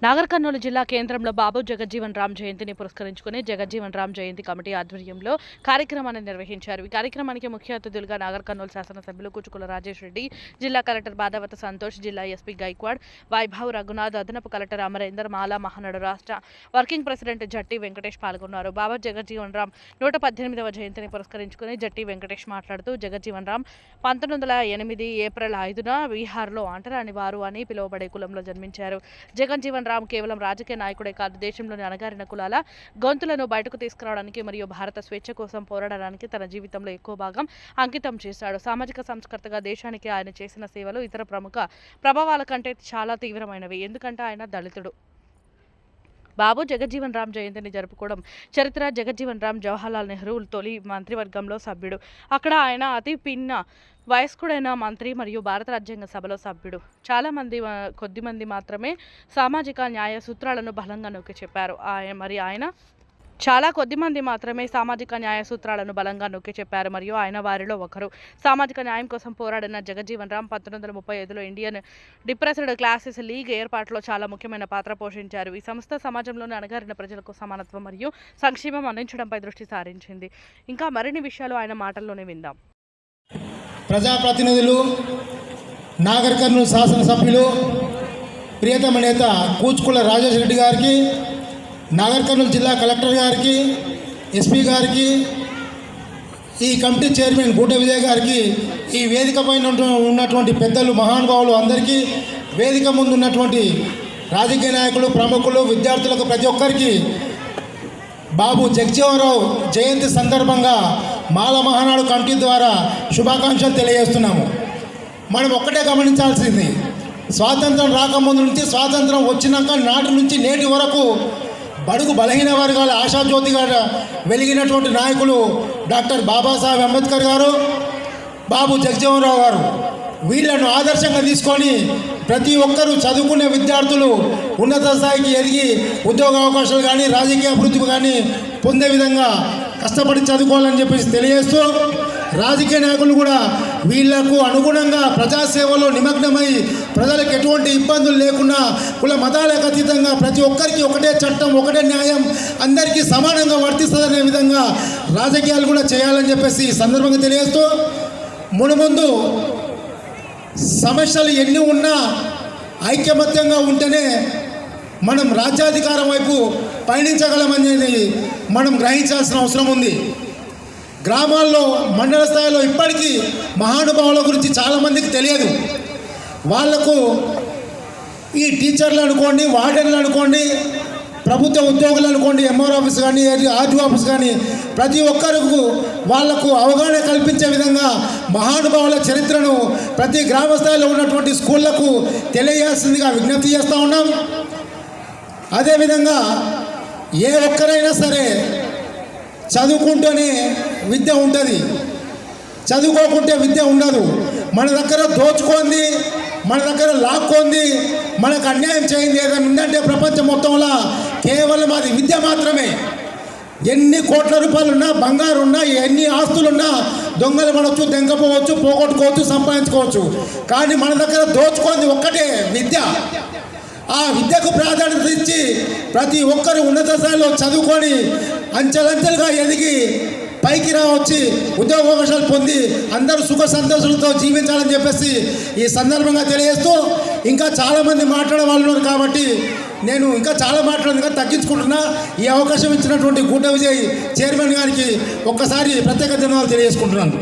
నాగర్ కర్నూలు జిల్లా కేంద్రంలో బాబు జగజ్జీవన్ రామ్ జయంతిని పురస్కరించుకుని జగజ్జీవన్ రామ్ జయంతి కమిటీ ఆధ్వర్యంలో కార్యక్రమాన్ని నిర్వహించారు. ఈ కార్యక్రమానికి ముఖ్య అతిథులుగా నాగర్ కర్నూలు శాసనసభ్యులు కుచుకుల రాజేష్ రెడ్డి, జిల్లా కలెక్టర్ బాదావత సంతోష్, జిల్లా ఎస్పీ గైక్వాడ్, వైభవ్ రఘునాథ్, అదనపు కలెక్టర్ అమరేందర్, మాలా మహానాడు రాష్ట్ర వర్కింగ్ ప్రెసిడెంట్ జట్టి వెంకటేష్ పాల్గొన్నారు. బాబా జగజ్జీవన్ రామ్ 118వ జయంతిని పురస్కరించుకుని జట్టి వెంకటేష్ మాట్లాడుతూ జగజ్జీవన్ రామ్ 1908 ఏప్రిల్ 5న బీహార్లో అంటరాని వారు అని పిలువబడే కులంలో జన్మించారు. జగజ్జీవన్ రామ్ కేవలం రాజకీయ నాయకుడే కాదు, దేశంలోని అణగారిన కులాల గొంతులను బయటకు తీసుకురావడానికి మరియు భారత స్వేచ్ఛ కోసం పోరాడడానికి తన జీవితంలో ఎక్కువ భాగం అంకితం చేశాడు. సామాజిక సంస్కర్తగా దేశానికి ఆయన చేసిన సేవలు ఇతర ప్రముఖ ప్రభావాల కంటే చాలా తీవ్రమైనవి. ఎందుకంటే ఆయన దళితుడు. బాబు జగజ్జీవన్ రామ్ జయంతిని జరుపుకోవడం చరిత్ర. జగజ్జీవన్ రామ్ జవహర్లాల్ నెహ్రూ తొలి మంత్రివర్గంలో సభ్యుడు. అక్కడ ఆయన అతి పిన్న వయస్కుడైన మంత్రి మరియు భారత రాజ్యాంగ సభలో సభ్యుడు. కొద్దిమంది మాత్రమే సామాజిక న్యాయ సూత్రాలను బలంగా నొక్కి చెప్పారు. మరియు ఆయన వారిలో ఒకరు. సామాజిక న్యాయం కోసం పోరాడిన జగజ్జీవన్ రామ్ 1935లో ఇండియన్ డిప్రెస్డ్ క్లాసెస్ లీగ్ ఏర్పాటులో చాలా ముఖ్యమైన పాత్ర పోషించారు. ఈ సంస్థ సమాజంలోని అణగారిన ప్రజలకు సమానత్వం మరియు సంక్షేమం అందించడంపై దృష్టి సారించింది. ఇంకా మరిన్ని విషయాలు ఆయన మాటల్లోనే విందాం. ప్రజాప్రతినిధులు, నాగర్ కర్నూలు శాసనసభ్యులు, ప్రియతమ నేత కూచుకుల రాజేష్ రెడ్డి గారికి, నాగర్ కర్నూలు జిల్లా కలెక్టర్ గారికి, ఎస్పీ గారికి, ఈ కమిటీ చైర్మన్ గూట విజయ్ గారికి, ఈ వేదిక పైన ఉన్నటువంటి పెద్దలు, మహానుభావులు అందరికీ, వేదిక ముందు ఉన్నటువంటి రాజకీయ నాయకులు, ప్రముఖులు, విద్యార్థులకు ప్రతి ఒక్కరికి బాబు జగజ్జీవన్ రామ్ జయంతి సందర్భంగా మాల మహానాడు కమిటీ ద్వారా శుభాకాంక్షలు తెలియజేస్తున్నాము. మనం ఒక్కటే గమనించాల్సింది, స్వాతంత్రం రాకముందు నుంచి స్వాతంత్రం వచ్చినాక నాటి నుంచి నేటి వరకు బడుగు బలహీన వర్గాల ఆశాజ్యోతిగా వెలిగినటువంటి నాయకులు డాక్టర్ బాబాసాహెబ్ అంబేద్కర్ గారు, బాబు జగజ్జీవన్ రామ్ గారు. వీళ్లను ఆదర్శంగా తీసుకొని ప్రతి ఒక్కరూ చదువుకునే విద్యార్థులు ఉన్నత స్థాయికి ఎదిగి ఉద్యోగ అవకాశాలు కానీ రాజకీయ అభివృద్ధి కానీ పొందే విధంగా కష్టపడి చదువుకోవాలని చెప్పేసి తెలియజేస్తూ, రాజకీయ నాయకులు కూడా వీళ్లకు అనుగుణంగా ప్రజాసేవలో నిమగ్నమై ప్రజలకు ఎటువంటి ఇబ్బందులు లేకుండా కుల మతాలకు అతీతంగా ప్రతి ఒక్కరికి ఒకటే చట్టం, ఒకటే న్యాయం, అందరికీ సమానంగా వర్తిస్తుందనే విధంగా రాజకీయాలు కూడా చేయాలని చెప్పేసి ఈ సందర్భంగా తెలియజేస్తూ, మునుముందు సమస్యలు ఎన్ని ఉన్నా ఐకమత్యంగా ఉంటేనే మనం రాజ్యాధికారం వైపు పయనించగలమనేది మనం గ్రహించాల్సిన అవసరం ఉంది. గ్రామాల్లో, మండల స్థాయిలో ఇప్పటికీ మహానుభావుల గురించి చాలామందికి తెలియదు. వాళ్లకు ఈ టీచర్లు అనుకోండి, వార్డెన్లు అనుకోండి, ప్రభుత్వ ఉద్యోగులు అనుకోండి, ఎంఆర్ ఆఫీస్ కానీ, ఆర్టీఓ ఆఫీస్ కానీ, ప్రతి ఒక్కరికి వాళ్లకు అవగాహన కల్పించే విధంగా మహానుభావుల చరిత్రను ప్రతి గ్రామ స్థాయిలో ఉన్నటువంటి స్కూళ్లకు తెలియజేస్తుందిగా విజ్ఞప్తి చేస్తూ ఉన్నాం. అదేవిధంగా ఏ ఒక్కరైనా సరే చదువుకుంటూనే విద్య ఉంటుంది, చదువుకోకుంటే విద్య ఉండదు. మన దగ్గర దోచుకోంది, మన దగ్గర లాక్కోంది, మనకు అన్యాయం చేయింది ఏదైనా ఉందంటే ప్రపంచం మొత్తంలో కేవలం అది విద్య మాత్రమే. ఎన్ని కోట్ల రూపాయలున్నా, బంగారు ఉన్నా, ఎన్ని ఆస్తులున్నా దొంగలు పడవచ్చు, దెంకపోవచ్చు, పోగొట్టుకోవచ్చు, సంపాదించుకోవచ్చు. కానీ మన దగ్గర దోచుకోంది ఒక్కటే విద్య. ఆ విద్యకు ప్రాధాన్యత ఇచ్చి ప్రతి ఒక్కరు ఉన్నత స్థాయిలో చదువుకొని అంచెలంచెలుగా ఎదిగి పైకి రావచ్చి ఉద్యోగ అవకాశాలు పొంది అందరూ సుఖ సంతోషాలతో జీవించాలని చెప్పేసి ఈ సందర్భంగా తెలియజేస్తూ, ఇంకా చాలామంది మాట్లాడే వాళ్ళు ఉన్నారు కాబట్టి నేను ఇంకా చాలా మాట్లాడేందుకు తగ్గించుకుంటున్నా. ఈ అవకాశం ఇచ్చినటువంటి గూట విజయ్ చైర్మన్ గారికి ఒక్కసారి ప్రత్యేక ధన్యవాదాలు తెలియజేసుకుంటున్నాను.